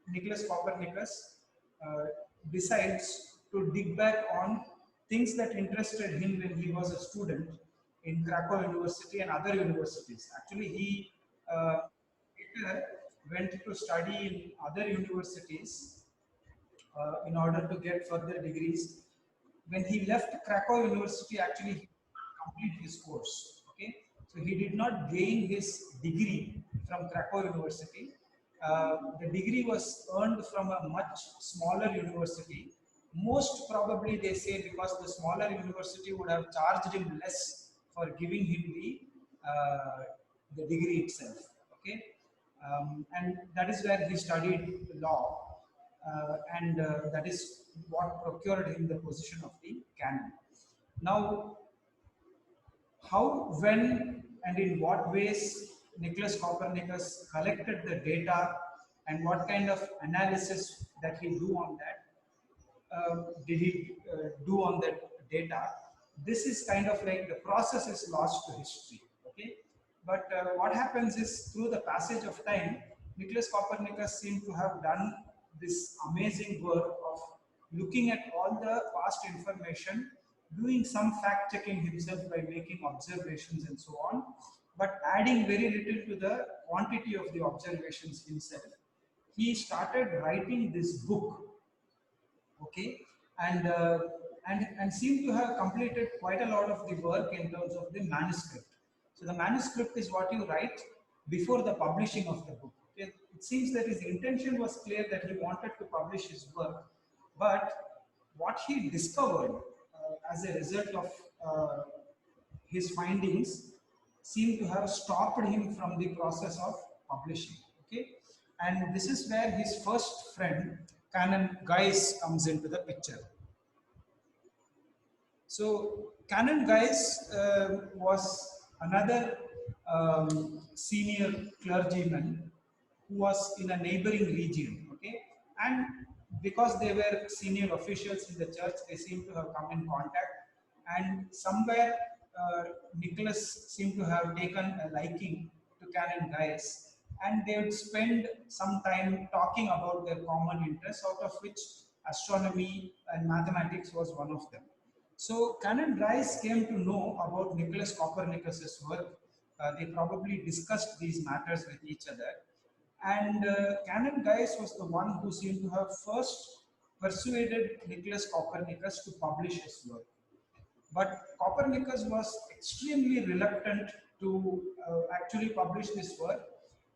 Nicholas Copernicus decides to dig back on things that interested him when he was a student in Krakow University and other universities. Actually, he later went to study in other universities in order to get further degrees. When he left Krakow University, actually, he did not complete his course. Okay, so he did not gain his degree from Krakow University. The degree was earned from a much smaller university. Most probably, they say because the smaller university would have charged him less for giving him the degree itself. Okay, and that is where he studied law, and that is what procured him the position of the canon. Now, how, when, and in what ways Nicholas Copernicus collected the data and what kind of analysis that he do on that, did he do on that data? This is kind of like the process is lost to history. Okay, but what happens is through the passage of time, Nicholas Copernicus seemed to have done this amazing work of looking at all the past information, doing some fact checking himself by making observations and so on, but adding very little to the quantity of the observations himself. He started writing this book. Okay, and seem to have completed quite a lot of the work in terms of the manuscript. So the manuscript is what you write before the publishing of the book. Okay? It seems that his intention was clear that he wanted to publish his work, but what he discovered as a result of his findings seem to have stopped him from the process of publishing. Okay, and this is where his first friend, Canon Geise, comes into the picture. So Canon Geise was another senior clergyman who was in a neighboring region. Okay, and because they were senior officials in the church, they seem to have come in contact, and somewhere Nicholas seemed to have taken a liking to Canon Geise, and they would spend some time talking about their common interests, out of which astronomy and mathematics was one of them. So Canon Geise came to know about Nicholas Copernicus's work. They probably discussed these matters with each other, and Canon Geise was the one who seemed to have first persuaded Nicholas Copernicus to publish his work. But Copernicus was extremely reluctant to actually publish this work,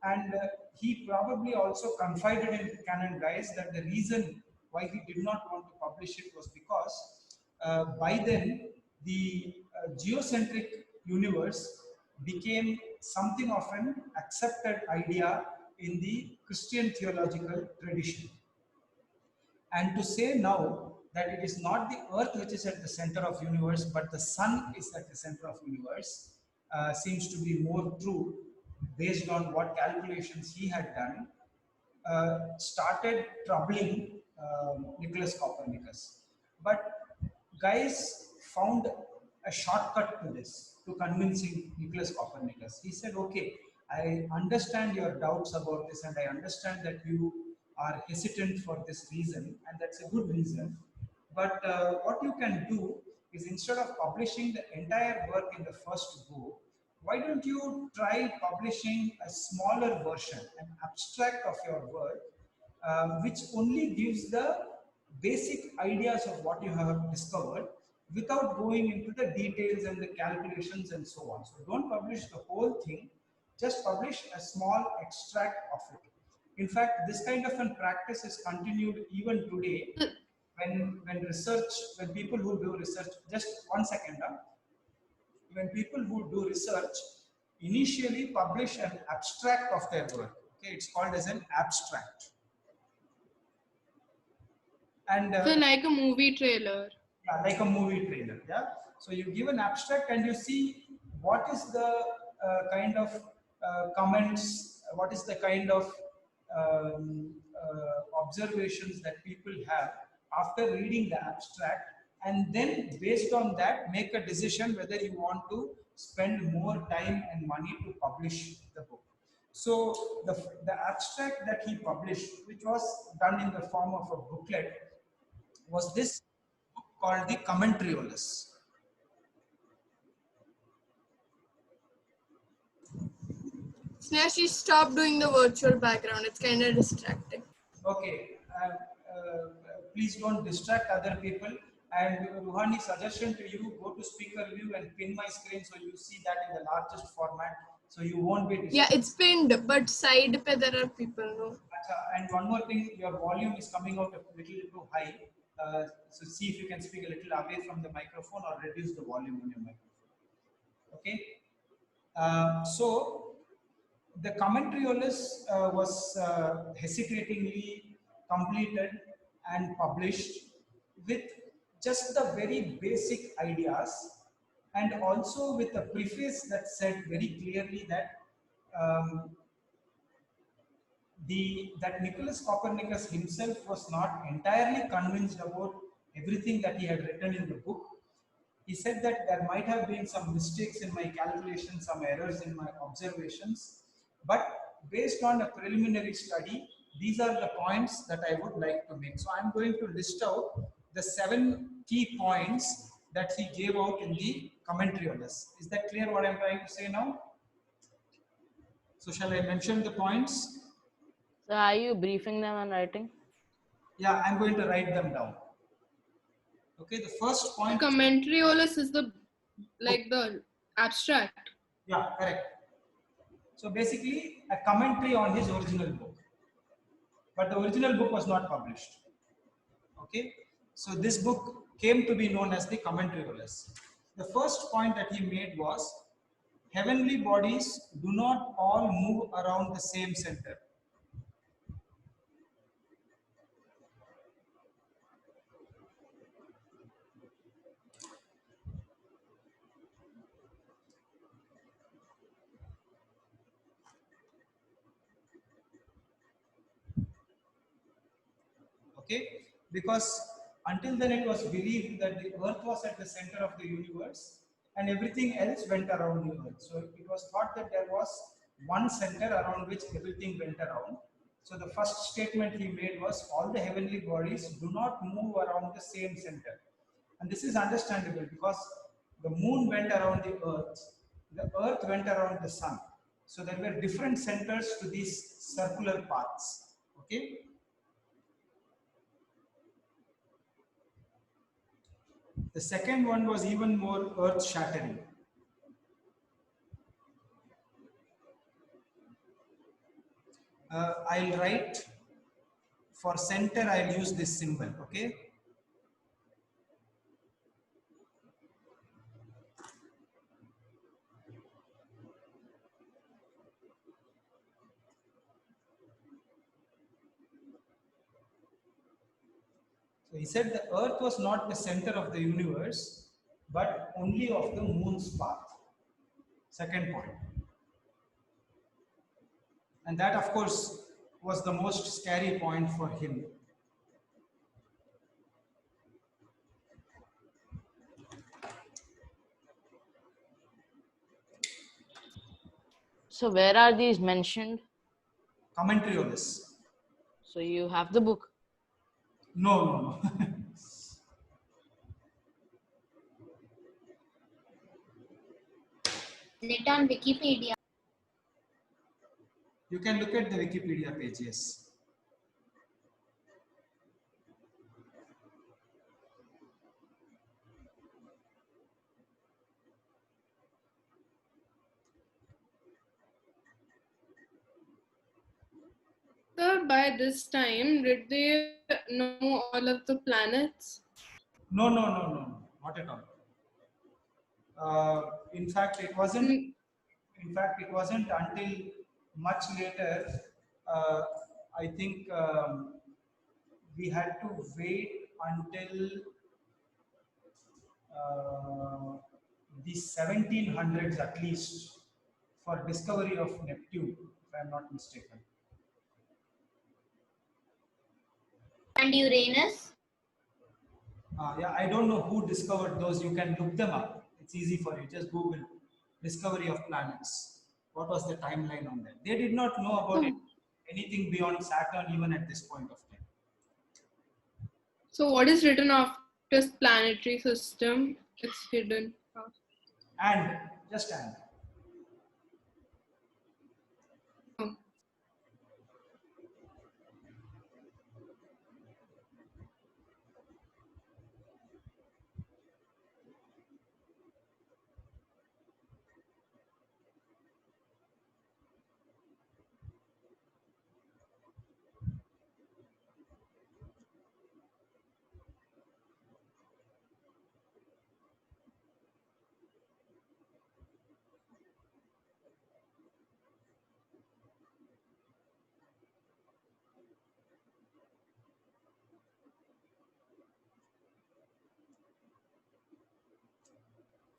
and he probably also confided in Canon Geise that the reason why he did not want to publish it was because by then the geocentric universe became something of an accepted idea in the Christian theological tradition. And to say now that it is not the earth which is at the center of universe, but the sun is at the center of universe, seems to be more true based on what calculations he had done, started troubling Nicholas Copernicus. But Gaius found a shortcut to this, to convincing Nicholas Copernicus. He said, okay, I understand your doubts about this, and I understand that you are hesitant for this reason, and that's a good reason. But what you can do is, instead of publishing the entire work in the first go, why don't you try publishing a smaller version, an abstract of your work, which only gives the basic ideas of what you have discovered without going into the details and the calculations and so on. So don't publish the whole thing, just publish a small extract of it. In fact, this kind of a practice is continued even today when people who do research, just 1 second, when people who do research initially publish an abstract of their work. Okay, it's called as an abstract. And so like a movie trailer. Yeah, like a movie trailer. Yeah. So you give an abstract and you see what is the kind of comments, what is the kind of observations that people have after reading the abstract, and then based on that make a decision whether you want to spend more time and money to publish the book. So the abstract that he published, which was done in the form of a booklet, was this book called the Commentariolus. Sneha, stop doing the virtual background. It's kind of distracting. Okay, please don't distract other people. And Ruhani, suggestion to you: go to speaker view and pin my screen so you see that in the largest format, so you won't be distracted. Yeah, it's pinned, but side pe there are people. No. And one more thing, your volume is coming out a little too high. So see if you can speak a little away from the microphone or reduce the volume in your microphone. Okay. So the Commentariolus was hesitatingly completed and published with just the very basic ideas, and also with a preface that said very clearly that that Nicholas Copernicus himself was not entirely convinced about everything that he had written in the book. He said that there might have been some mistakes in my calculations, some errors in my observations, but based on a preliminary study, these are the points that I would like to make. So I'm going to list out the 7 key points that he gave out in the Commentariolus. Is that clear what I'm trying to say now? So shall I mention the points? So are you briefing them and writing? Yeah, I'm going to write them down. Okay, the first point. Commentariolus is the the abstract. Yeah, correct. So basically, a commentary on his original book, but the original book was not published. Okay, so this book came to be known as the Commentariolus. The first point that he made was heavenly bodies do not all move around the same center. Okay, because until then it was believed that the earth was at the center of the universe and everything else went around the earth. So it was thought that there was one center around which everything went around. So the first statement he made was all the heavenly bodies do not move around the same center. And this is understandable because the moon went around the earth went around the sun. So there were different centers to these circular paths. Okay. The second one was even more earth-shattering. I'll write for center, I'll use this symbol, okay? So he said the earth was not the center of the universe, but only of the moon's path. Second point. And that, of course, was the most scary point for him. So where are these mentioned? Commentariolus. So you have the book? No. Is it on Wikipedia? You can look at the Wikipedia page, yes. Sir, by this time, did they know all of the planets? No, not at all. In fact, it wasn't. In fact, it wasn't until much later. I think we had to wait until the 1700s at least for discovery of Neptune, if I'm not mistaken. And Uranus? Yeah, I don't know who discovered those. You can look them up. It's easy for you. Just Google discovery of planets. what was the timeline on that. They did not know about anything beyond Saturn even at this point of time. So what is written of this planetary system? It's hidden. And just and. Oh.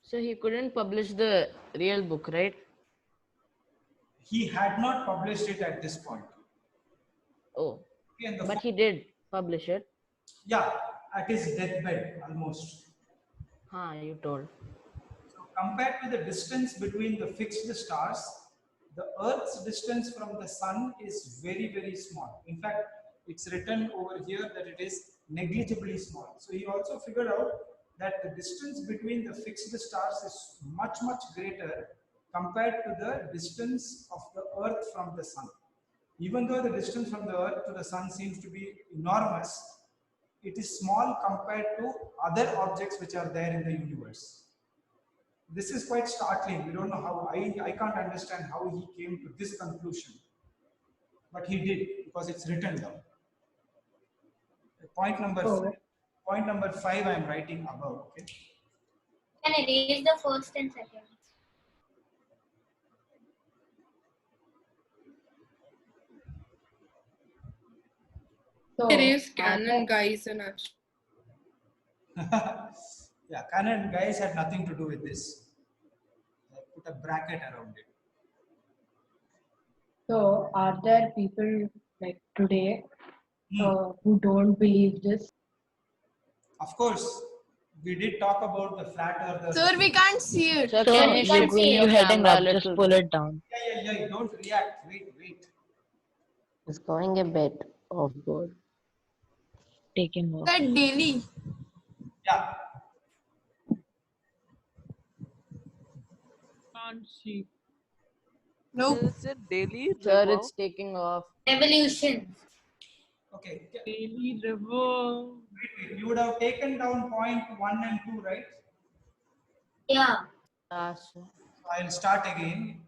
So he couldn't publish the real book, right? He had not published it at this point. Oh, Okay, and but he did publish it. yeah, at his deathbed almost. You told. So compared to the distance between the fixed stars, the Earth's distance from the Sun is very, very small. In fact, it's written over here that it is negligibly small. So he also figured out that the distance between the fixed stars is much, much greater compared to the distance of the Earth from the Sun. Even though the distance from the Earth to the Sun seems to be enormous, it is small compared to other objects which are there in the universe. This is quite startling. We don't know how, I can't understand how he came to this conclusion. But he did, because it's written down. Point number five I am writing above. Okay. Can I erase the first and second? So there is Canon Geise and Yeah, Canon Geise had nothing to do with this. I put a bracket around it. So, are there people like today who don't believe this? Of course, we did talk about the flat earth. Sir, we can't see it. So Sir, can we you can't shift see your it. heading camera up, a just little? pull it down. Yeah, don't react. Wait. It's going a bit off board. Taking off. That daily. Yeah. Can't see. Nope. Is it daily Sir, river? it's taking off. Revolution. Okay. Daily river. Wait. You would have taken down point 1 and 2, right? Yeah. So So I'll start again.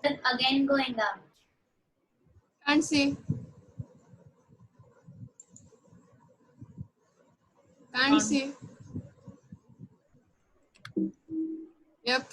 Then again going up. Can't see. Can't see. Yep.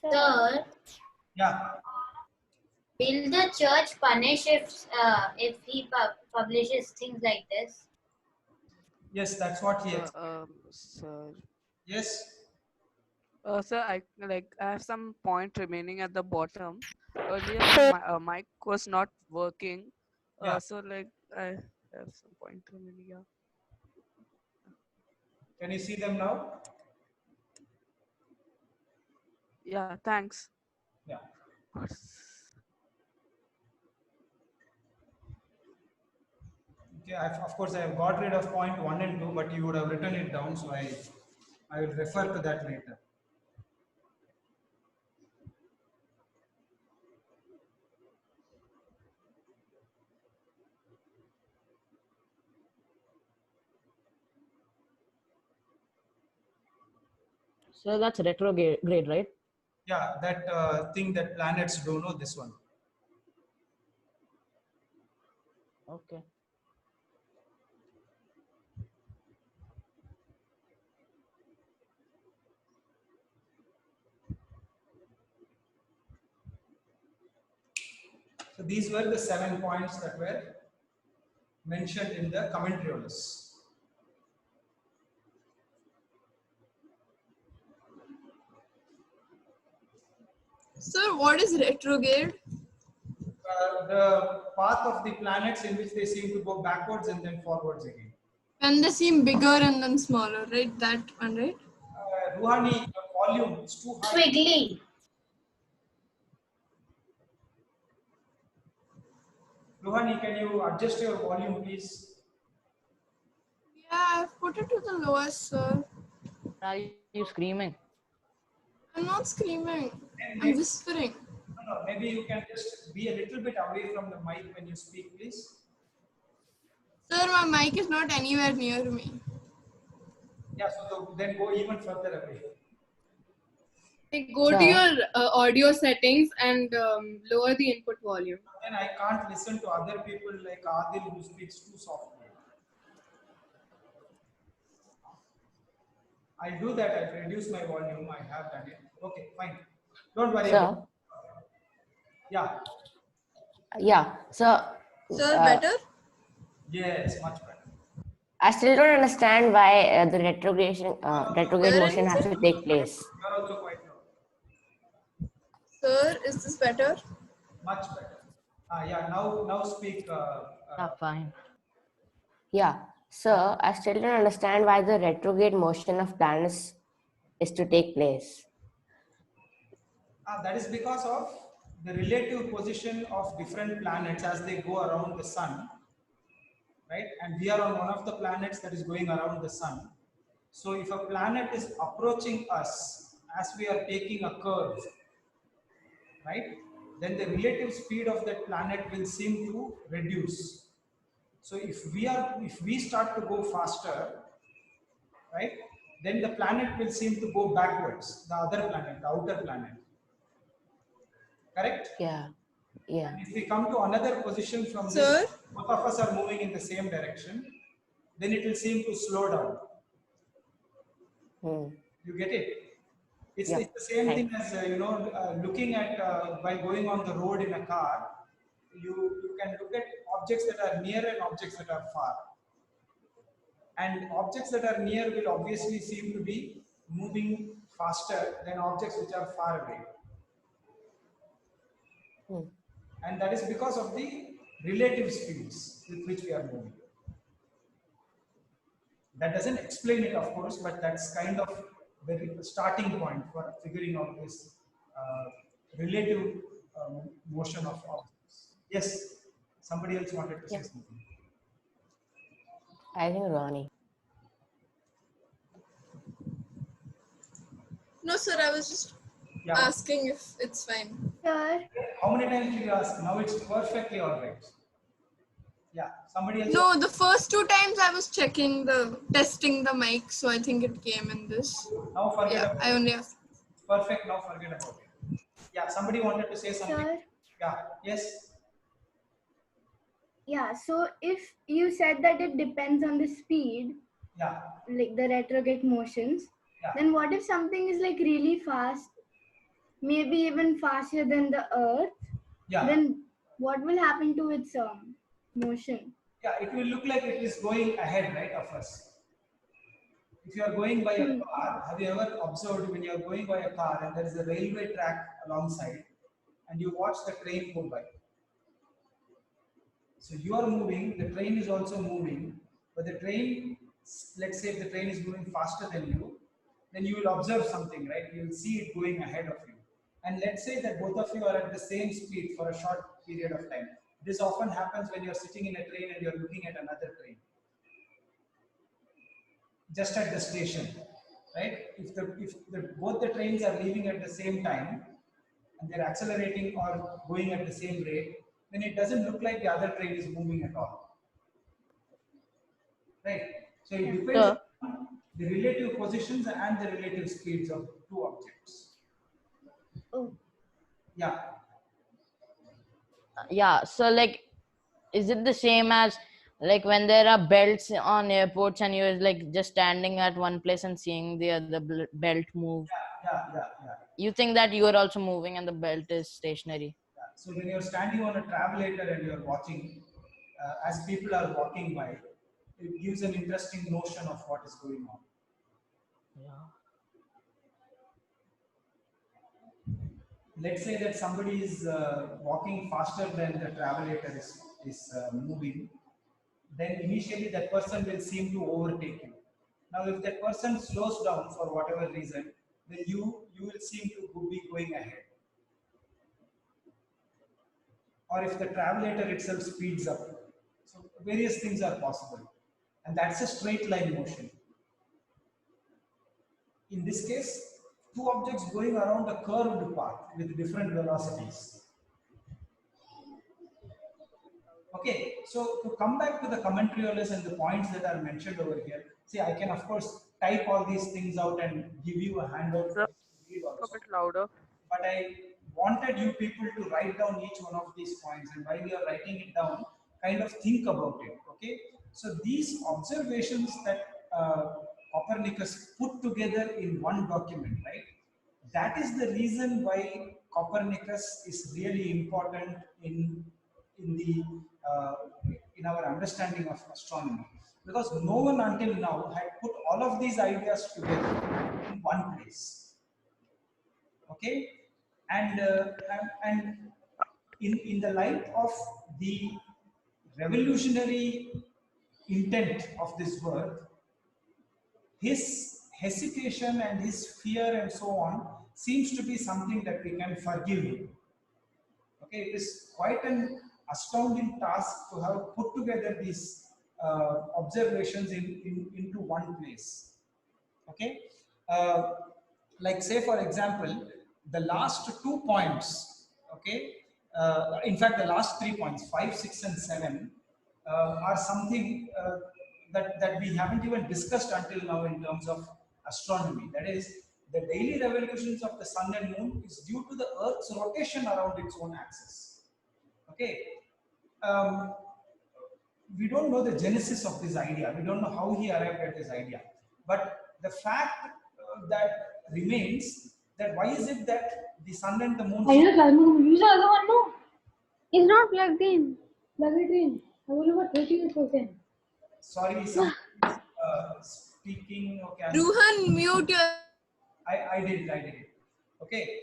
Sir, Yeah. will the church punish if he publishes things like this? Yes, that's what he. Sir, Yes. Sir, I have some point remaining at the bottom. Earlier, my mic was not working. Yeah. So I have some point remaining. Yeah. Can you see them now? Yeah. Thanks. Yeah. Okay. Of course, I have got rid of point 1 and 2, but you would have written it down, so I will refer to that later. So that's retrograde, right? Yeah, that thing that planets do know, this one. Okay. So these were the 7 points that were mentioned in the Commentariolus. Sir, what is retrograde? The path of the planets in which they seem to go backwards and then forwards again. When they seem bigger and then smaller, right? That one, right? Ruhani, your volume is too high. Twiggly. Ruhani, can you adjust your volume, please? Yeah, I've put it to the lowest, sir. Are you screaming? I'm not screaming. Maybe, I'm whispering. no, maybe you can just be a little bit away from the mic when you speak, please. Sir, my mic is not anywhere near me. Yeah, so then go even further away. Like, go to Sir? your audio settings and lower the input volume. Then I can't listen to other people like Adil who speaks too softly. I'll do that. I'll reduce my volume. I have done it. Okay, fine. Don't worry Sir? about it. Yeah. Yeah. So, Sir, better? Yes, much better. I still don't understand why the retrograde Hear motion has to anything? take place. You are also quite low. Sir, is this better? Much better. Yeah. Now speak. Fine. Yeah. So, I still don't understand why the retrograde motion of planets is to take place. That is because of the relative position of different planets as they go around the sun, right? And we are on one of the planets that is going around the sun. So if a planet is approaching us as we are taking a curve, right, then the relative speed of that planet will seem to reduce. So if we start to go faster, right, then the planet will seem to go backwards, the other planet, the outer planet. Correct? Yeah. Yeah. And if we come to another position from Sir? this, both of us are moving in the same direction, then it will seem to slow down. You get it? It's, Yeah. it's the same Right. thing as looking at while going on the road in a car. You can look at objects that are near and objects that are far. And objects that are near will obviously seem to be moving faster than objects which are far away. And that is because of the relative speeds with which we are moving. That doesn't explain it, of course, but that's kind of the starting point for figuring out this relative motion of objects. Yes, somebody else wanted to say something. I think Ronnie. No, sir, I was just asking if it's fine. Sir, How many times did you ask? Now it's perfectly all right. Yeah, somebody else. No, the first 2 times I was testing the mic, so I think it came in this. Now forget Yeah, about I it. only asked. Perfect, now forget about it. Yeah, somebody wanted to say something. Sir? Yeah, yes. Yeah, so if you said that it depends on the speed, Yeah, like the retrograde motions, yeah. then what if something is like really fast, maybe even faster than the Earth? Yeah. Then what will happen to its motion? Yeah, it will look like it is going ahead, right, of us. If you are going by a car, have you ever observed when you are going by a car and there is a railway track alongside and you watch the train go by? So you are moving, the train is also moving, but the train, let's say if the train is moving faster than you, then you will observe something, right? You will see it going ahead of you. And let's say that both of you are at the same speed for a short period of time. This often happens when you're sitting in a train and you're looking at another train. Just at the station, right? If both the trains are leaving at the same time and they're accelerating or going at the same rate, then it doesn't look like the other train is moving at all, right? So it depends on the relative positions and the relative speeds of two objects. Yeah. Yeah, so like, is it the same as like when there are belts on airports and you're like just standing at one place and seeing the other belt move? Yeah. You think that you are also moving and the belt is stationary? So when you're standing on a travelator and you're watching, as people are walking by, it gives an interesting notion of what is going on. Yeah. Let's say that somebody is walking faster than the travelator is moving, then initially that person will seem to overtake you. Now if that person slows down for whatever reason, then you will seem to be going ahead. Or if the travelator itself speeds up. So various things are possible. And that's a straight line motion. In this case, two objects going around a curved path with different velocities. Okay, so to come back to the Commentariolus and the points that are mentioned over here, see, I can of course type all these things out and give you a handout Sir, to read a also. bit louder. But I wanted you people to write down each one of these points, and while you are writing it down, kind of think about it. Okay, so these observations that Copernicus put together in one document, right? That is the reason why Copernicus is really important in the in our understanding of astronomy, because no one until now had put all of these ideas together in one place. Okay, and in the light of the revolutionary intent of this work, his hesitation and his fear and so on seems to be something that we can forgive him. Okay, it is quite an astounding task to have put together these observations into one place. Okay, like say for example, the last 2 points, okay, in fact the last 3 points, 5, 6 and 7 are something that we haven't even discussed until now in terms of astronomy. That is, the daily revolutions of the sun and moon is due to the earth's rotation around its own axis. Okay, we don't know the genesis of this idea. We don't know how he arrived at this idea. But the fact that remains, that why is it that the sun and the moon... Use the other one, no? It's not plugged in. Plug it in. I will over 38%. Sorry, somebody is speaking. Okay, Ruhan, mute your. I did it. Okay,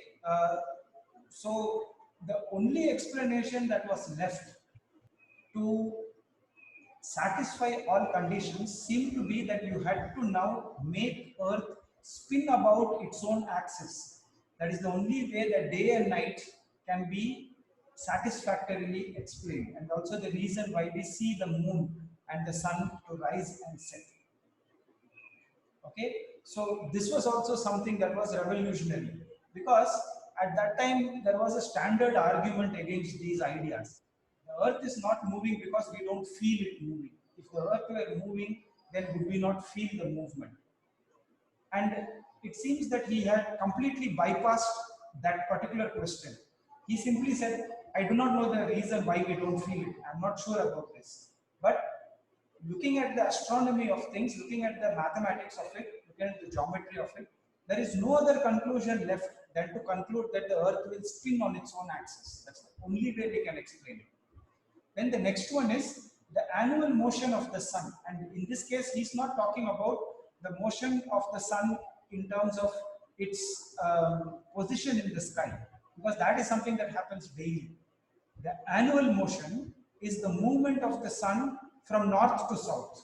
so the only explanation that was left to satisfy all conditions seemed to be that you had to now make Earth spin about its own axis. That is the only way that day and night can be satisfactorily explained, and also the reason why we see the moon and the sun to rise and set. Okay, so this was also something that was revolutionary, because at that time there was a standard argument against these ideas. The earth is not moving because we don't feel it moving. If the earth were moving, then would we not feel the movement? And it seems that he had completely bypassed that particular question. He simply said, I do not know the reason why we don't feel it. I'm not sure about this. But looking at the astronomy of things, looking at the mathematics of it, looking at the geometry of it, there is no other conclusion left than to conclude that the earth will spin on its own axis. That's the only way we can explain it. Then the next one is the annual motion of the sun. And in this case, he's not talking about the motion of the sun in terms of its position in the sky, because that is something that happens daily. The annual motion is the movement of the sun from north to south.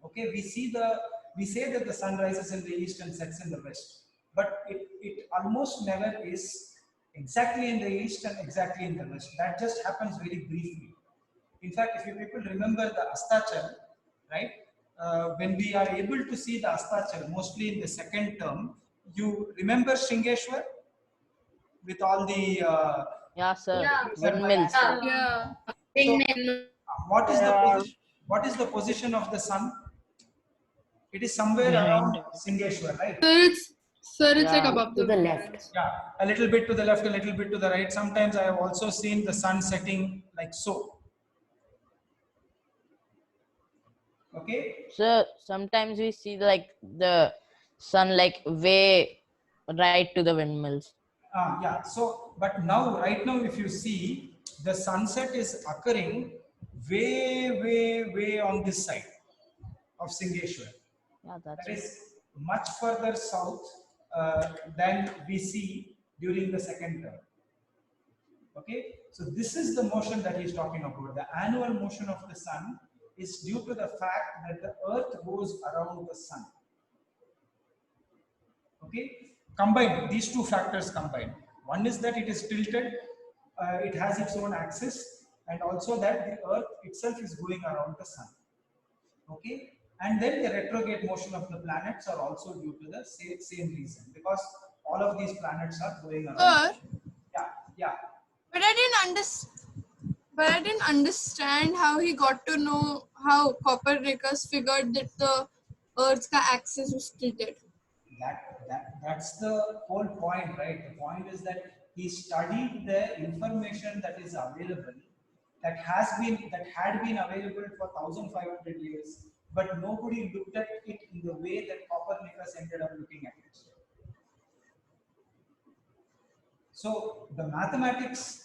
Okay, we say that the sun rises in the east and sets in the west, but it almost never is exactly in the east and exactly in the west. That just happens very briefly. In fact, if you people remember the Astachal, right? When we are able to see the Astachal, mostly in the second term, you remember Shringeshwar with all the Yeah, sir. Yeah. Windmills. Yeah. Windmill. what is the position? What is the position of the sun? It is somewhere around Shringeshwar, right? Sir, it's like Yeah. above To the the pyramids. left. Yeah, a little bit to the left, a little bit to the right. Sometimes I have also seen the sun setting like so. Okay. So sometimes we see like the sun like way right to the windmills. Yeah. So, but now, right now, if you see, the sunset is occurring way on this side of Singeshwar. Yeah, that's That is much further south than we see during the second term. Okay, so this is the motion that he is talking about. The annual motion of the sun is due to the fact that the earth goes around the sun. Okay, combined, these two factors combined. One is that it is tilted, it has its own axis, and also that the earth itself is going around the sun. Okay, and then the retrograde motion of the planets are also due to the same reason, because all of these planets are going around. Yeah. But I didn't understand how he got to know how Copernicus figured that the Earth's axis was tilted. That's the whole point, right? The point is that he studied the information that is available, that had been available for 1,500 years, but nobody looked at it in the way that Copernicus ended up looking at it. So the mathematics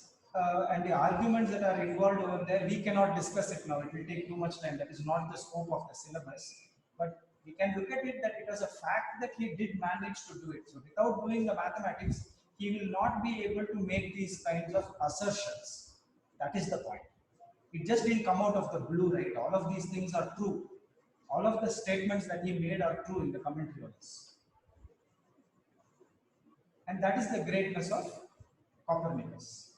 and the arguments that are involved over there, we cannot discuss it now. It will take too much time. That is not the scope of the syllabus. But we can look at it that it was a fact that he did manage to do it. So without doing the mathematics, he will not be able to make these kinds of assertions. That is the point. It just didn't come out of the blue, right? All of these things are true. All of the statements that he made are true in the Commentariolus. And that is the greatness of Copernicus.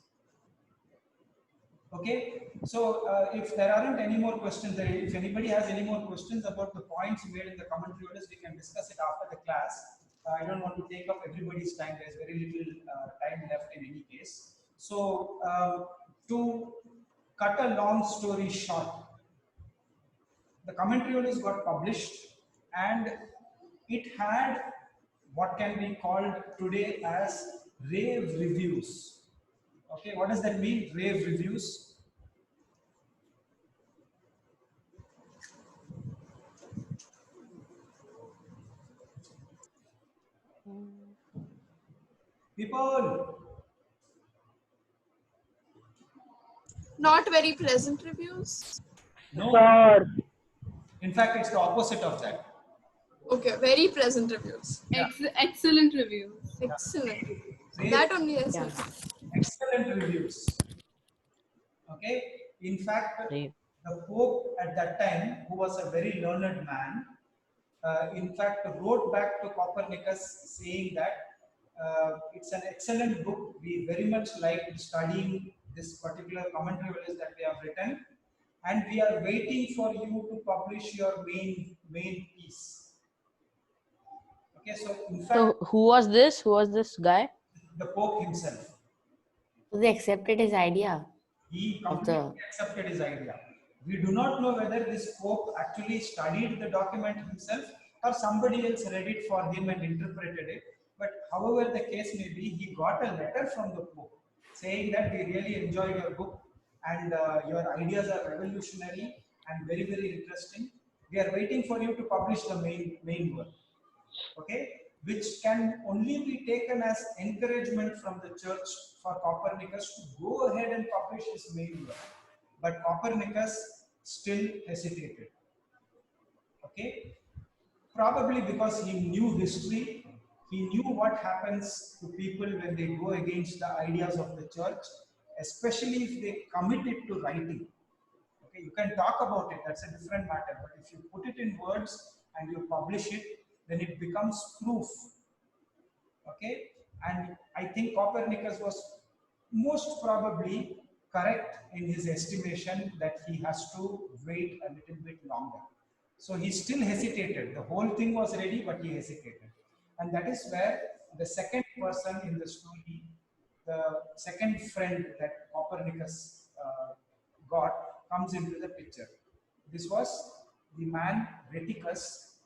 Okay, so if there aren't any more questions, if anybody has any more questions about the points made in the Commentariolus, we can discuss it after the class. I don't want to take up everybody's time. There's very little time left in any case. So to cut a long story short, the Commentariolus got published and it had what can be called today as rave reviews. Okay, what does that mean? Rave reviews. People, Not very pleasant reviews. no. In fact, it's the opposite of that. Okay, very pleasant reviews. Yeah. Excellent reviews. Excellent. Rave, That only is Yeah. excellent reviews. Okay. In fact, Rave. the Pope at that time, who was a very learned man, in fact, wrote back to Copernicus saying that it's an excellent book. We very much liked studying this particular commentary that we have written, and we are waiting for you to publish your main piece. Okay, so in fact, So who was this? Who was this guy? the Pope himself, So they accepted his idea. he Of the- completely accepted his idea. We do not know whether this Pope actually studied the document himself or somebody else read it for him and interpreted it. But however the case may be, he got a letter from the Pope saying that we really enjoyed your book and your ideas are revolutionary and very interesting. We are waiting for you to publish the main work. Okay, which can only be taken as encouragement from the church for Copernicus to go ahead and publish his main work. But Copernicus still hesitated. Okay, Probably because he knew history, he knew what happens to people when they go against the ideas of the church, especially if they commit it to writing. Okay, you can talk about it, that's a different matter, but if you put it in words and you publish it, then it becomes proof. Okay, and I think Copernicus was most probably correct in his estimation that he has to wait a little bit longer. So he still hesitated. The whole thing was ready, but he hesitated. And that is where the second person in the story, the second friend that Copernicus got, comes into the picture. This was the man Rheticus,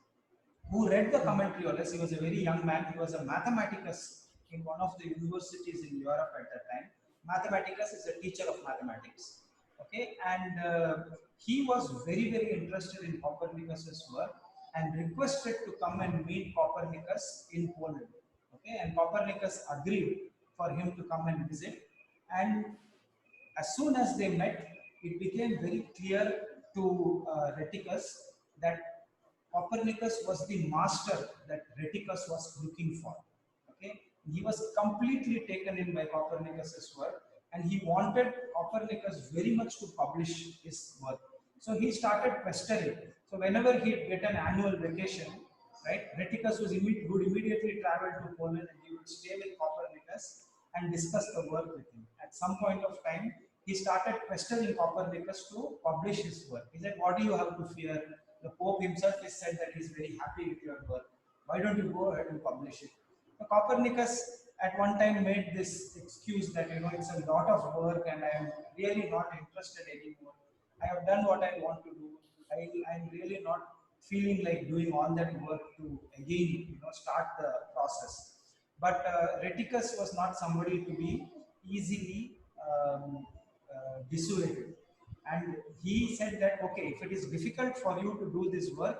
who read the Commentariolus. He was a very young man. He was a mathematicus in one of the universities in Europe at that time. Mathematicus is a teacher of mathematics. Okay, and he was very, very interested in Copernicus's work and requested to come and meet Copernicus in Poland. Okay, and Copernicus agreed for him to come and visit. And as soon as they met, it became very clear to Rheticus that Copernicus was the master that Rheticus was looking for. Okay, he was completely taken in by Copernicus's work, and he wanted Copernicus very much to publish his work. So he started pestering. So whenever he'd get an annual vacation, right, Rheticus would immediately travel to Poland and he would stay with Copernicus and discuss the work with him. At some point of time, he started pestering Copernicus to publish his work. He said, "What do you have to fear? The Pope himself has said that he is very happy with your work. Why don't you go ahead and publish it?" So Copernicus at one time made this excuse that, it's a lot of work and I am really not interested anymore. I have done what I want to do. I'm really not feeling like doing all that work to again, start the process. But Rheticus was not somebody to be easily dissuaded. And he said that, okay, if it is difficult for you to do this work,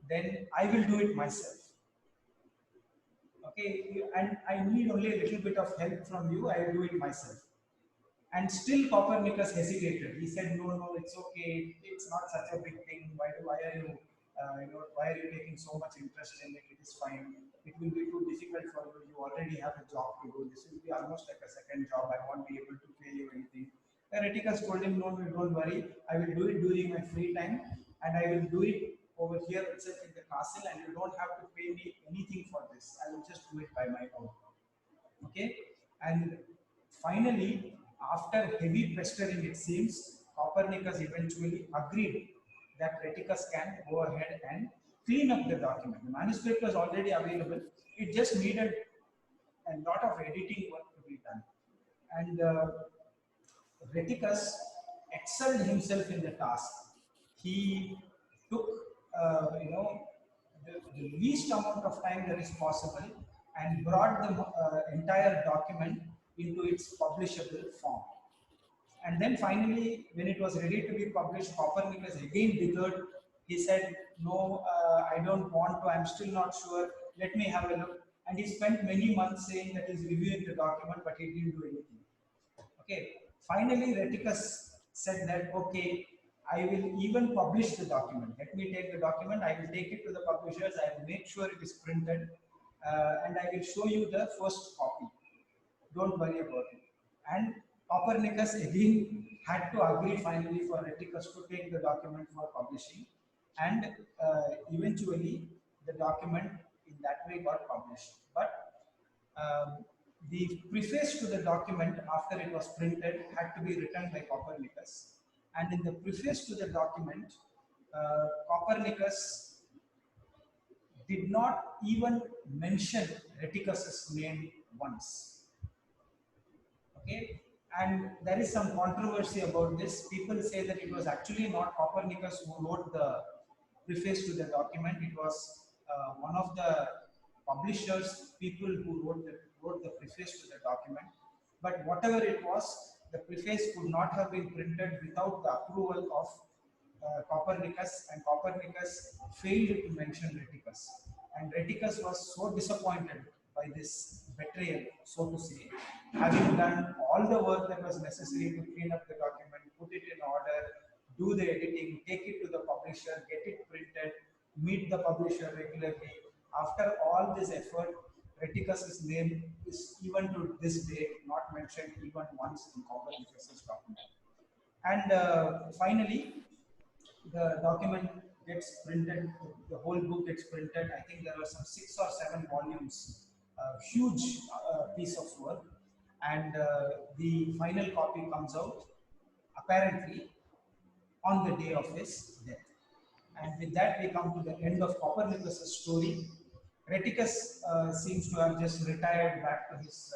then I will do it myself. Okay, and I need only a little bit of help from you, I will do it myself. And still Copernicus hesitated. He said, no, it's okay. It's not such a big thing. Why are you, why are you taking so much interest in it? It is fine. It will be too difficult for you. You already have a job to do. This will be almost like a second job. I won't be able to pay you anything. Rheticus told him, no, don't worry. I will do it during my free time, and I will do it over here itself in the castle, and you don't have to pay me anything for this. I will just do it by my own. Okay, and finally, after heavy pestering, it seems, Copernicus eventually agreed that Rheticus can go ahead and clean up the document. The manuscript was already available. It just needed a lot of editing work to be done. And Rheticus excelled himself in the task. He took, the least amount of time that is possible and brought the entire document into its publishable form. And then finally, when it was ready to be published, Copernicus again dithered. He said, no, I don't want to, I'm still not sure, let me have a look. And he spent many months saying that he's reviewing the document, but he didn't do anything. Okay, finally Rheticus said that, okay, I will even publish the document. Let me take the document, I will take it to the publishers, I will make sure it is printed, and I will show you the first copy. Don't worry about it. And Copernicus again had to agree finally for Rheticus to take the document for publishing, and eventually the document in that way got published. But the preface to the document after it was printed had to be written by Copernicus, and in the preface to the document, Copernicus did not even mention Rheticus's name once. Okay, and there is some controversy about this. People say that it was actually not Copernicus who wrote the preface to the document. It was one of the publishers, people who wrote the preface to the document. But whatever it was, the preface could not have been printed without the approval of Copernicus, and Copernicus failed to mention Rheticus. And Rheticus was so disappointed by this betrayal, so to say, having done all the work that was necessary to clean up the document, put it in order, do the editing, take it to the publisher, get it printed, meet the publisher regularly. After all this effort, Rheticus' name is even to this day not mentioned even once in Copernicus' document. And finally, the document gets printed, the whole book gets printed. I think there are some 6 or 7 volumes, huge piece of work. And the final copy comes out apparently on the day of his death. And with that, we come to the end of Copernicus' story. Rheticus seems to have just retired back to his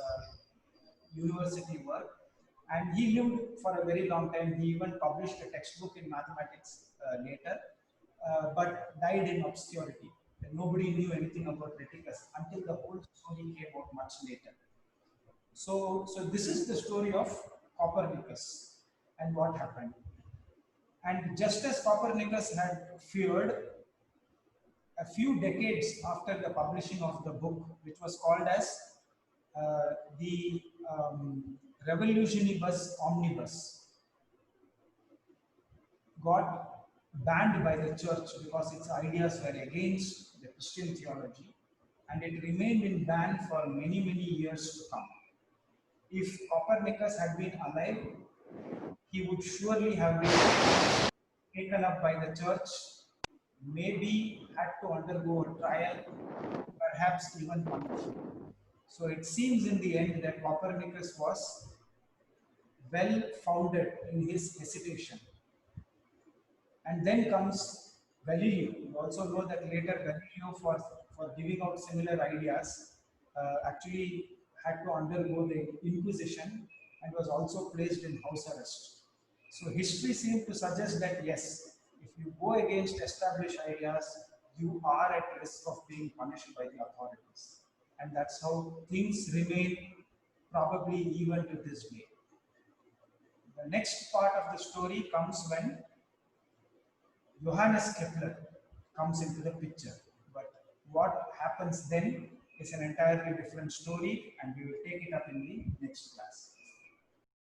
university work, and he lived for a very long time. He even published a textbook in mathematics later, but died in obscurity. Nobody knew anything about Rheticus until the whole story came out much later. So this is the story of Copernicus and what happened. And just as Copernicus had feared, a few decades after the publishing of the book, which was called as the Revolutionibus Omnibus, got banned by the church because its ideas were against the Christian theology, and it remained in ban for many, many years to come. If Copernicus had been alive, he would surely have been taken up by the church, maybe had to undergo a trial, perhaps even punished. So it seems in the end that Copernicus was well founded in his hesitation. And then comes Galileo. You also know that later Galileo, for giving out similar ideas, actually had to undergo the Inquisition and was also placed in house arrest. So history seems to suggest that yes, if you go against established ideas, you are at risk of being punished by the authorities. And that's how things remain probably even to this day. The next part of the story comes when Johannes Kepler comes into the picture. But what happens then is an entirely different story, and we will take it up in the next class.